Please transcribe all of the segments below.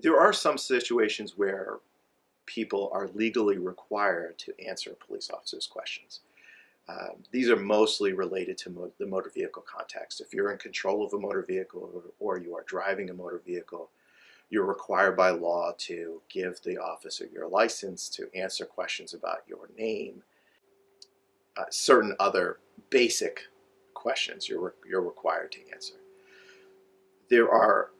There are some situations where people are legally required to answer police officers' questions. These are mostly related to the motor vehicle context. If you're in control of a motor vehicle or you are driving a motor vehicle, you're required by law to give the officer your license, to answer questions about your name, certain other basic questions you're required to answer. There are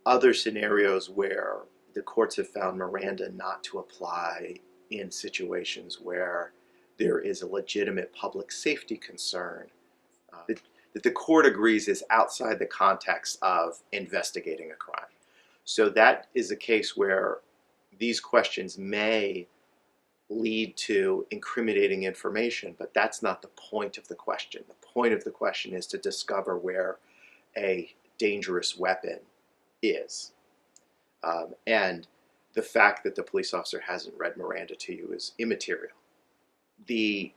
other scenarios where the courts have found Miranda not to apply in situations where there is a legitimate public safety concern that the court agrees is outside the context of investigating a crime. So that is a case where these questions may lead to incriminating information, but that's not the point of the question. The point of the question is to discover where a dangerous weapon is. And the fact that the police officer hasn't read Miranda to you is immaterial. The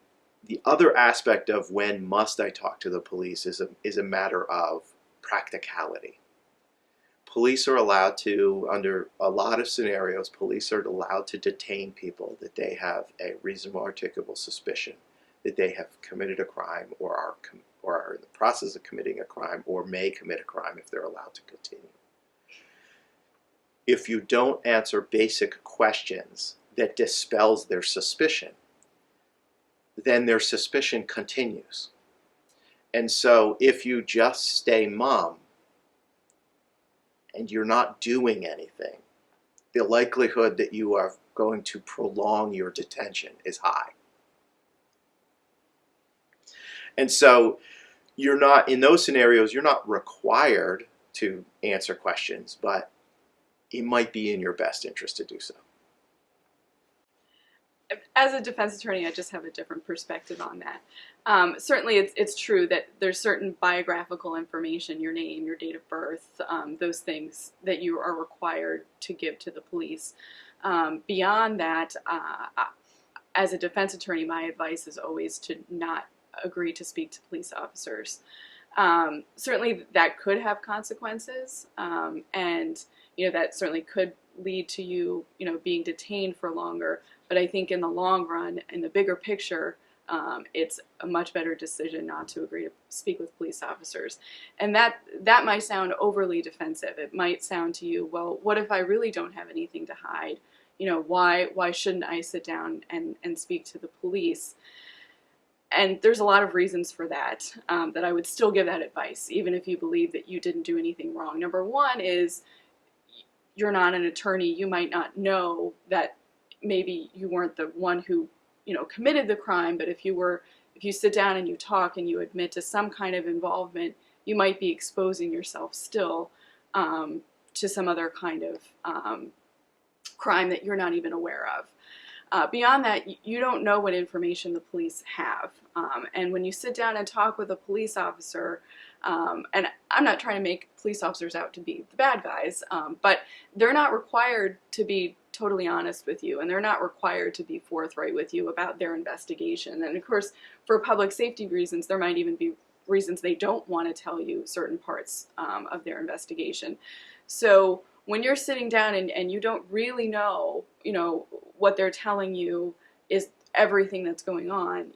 other aspect of when must I talk to the police is a matter of practicality. Police are allowed to, under a lot of scenarios, police are allowed to detain people that they have a reasonable articulable suspicion that they have committed a crime or are in the process of committing a crime or may commit a crime if they're allowed to continue. If you don't answer basic questions that dispels their suspicion, then their suspicion continues. And so if you just stay mum and you're not doing anything, the likelihood that you are going to prolong your detention is high. And so you're not, in those scenarios, you're not required to answer questions, but it might be in your best interest to do so. As a defense attorney, I just have a different perspective on that. Certainly it's true that there's certain biographical information, your name, your date of birth, those things that you are required to give to the police. Beyond that, as a defense attorney, my advice is always to not agree to speak to police officers. Certainly that could have consequences, and that certainly could lead to you being detained for longer. But I think in the long run, in the bigger picture, it's a much better decision not to agree to speak with police officers. And that might sound overly defensive. It might sound to you, well, what if I really don't have anything to hide? Why shouldn't I sit down and speak to the police? And there's a lot of reasons for that, that I would still give that advice, even if you believe that you didn't do anything wrong. Number one is you're not an attorney. You might not know that maybe you weren't the one who committed the crime, but if you sit down and you talk and you admit to some kind of involvement, you might be exposing yourself still to some other kind of crime that you're not even aware of. Beyond that, you don't know what information the police have. And when you sit down and talk with a police officer, and I'm not trying to make police officers out to be the bad guys, but they're not required to be totally honest with you, and they're not required to be forthright with you about their investigation. And of course, for public safety reasons, there might even be reasons they don't want to tell you certain parts of their investigation. So when you're sitting down and you don't really know, what they're telling you is everything that's going on,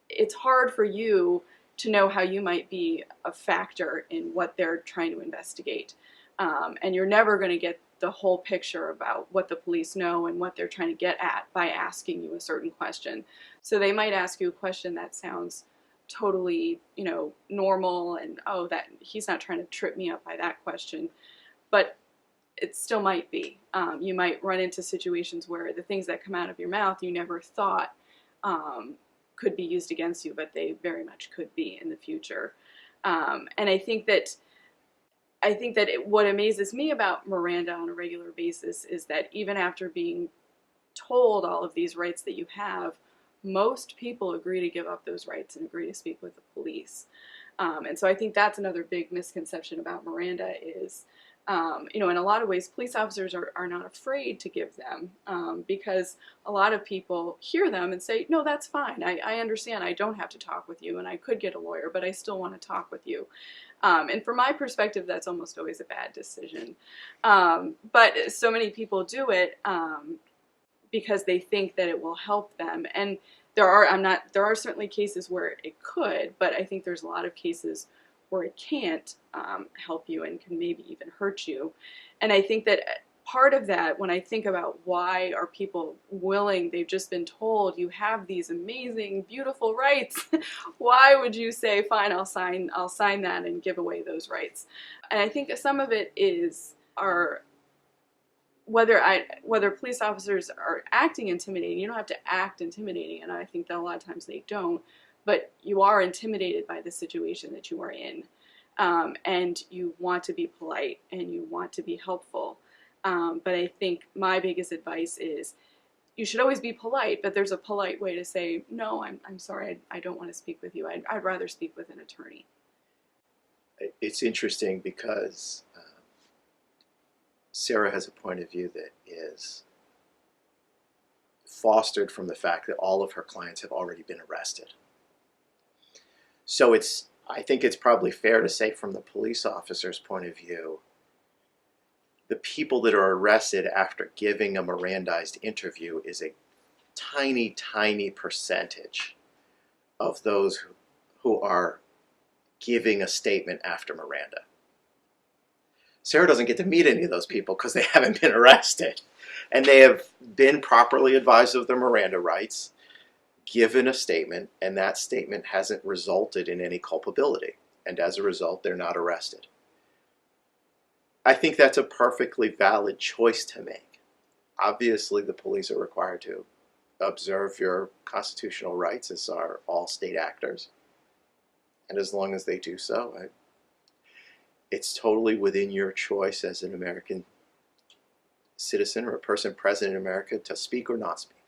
it's hard for you to know how you might be a factor in what they're trying to investigate. And you're never going to get the whole picture about what the police know and what they're trying to get at by asking you a certain question. So they might ask you a question that sounds totally, normal, and that he's not trying to trip me up by that question, but it still might be. You might run into situations where the things that come out of your mouth you never thought could be used against you, but they very much could be in the future. And I think that what amazes me about Miranda on a regular basis is that even after being told all of these rights that you have, most people agree to give up those rights and agree to speak with the police. And so I think that's another big misconception about Miranda is In a lot of ways, police officers are not afraid to give them because a lot of people hear them and say, no, that's fine. I understand. I don't have to talk with you, and I could get a lawyer, but I still want to talk with you. And from my perspective, that's almost always a bad decision. But so many people do it because they think that it will help them. And there are certainly cases where it could, but I think there's a lot of cases where it can't help you and can maybe even hurt you. And I think that part of that, when I think about why are people willing, they've just been told you have these amazing, beautiful rights. Why would you say, fine, I'll sign that and give away those rights? And I think some of it is whether police officers are acting intimidating. You don't have to act intimidating, and I think that a lot of times they don't. But you are intimidated by the situation that you are in, and you want to be polite and you want to be helpful. But I think my biggest advice is you should always be polite, but there's a polite way to say, no, I'm sorry, I don't want to speak with you. I'd rather speak with an attorney. It's interesting because Sarah has a point of view that is fostered from the fact that all of her clients have already been arrested. So I think it's probably fair to say from the police officer's point of view, the people that are arrested after giving a Mirandized interview is a tiny, tiny percentage of those who are giving a statement after Miranda. Sarah doesn't get to meet any of those people because they haven't been arrested. And they have been properly advised of their Miranda rights, given a statement, and that statement hasn't resulted in any culpability. And as a result, they're not arrested. I think that's a perfectly valid choice to make. Obviously, the police are required to observe your constitutional rights, as are all state actors. And as long as they do so, it's totally within your choice as an American citizen or a person present in America to speak or not speak.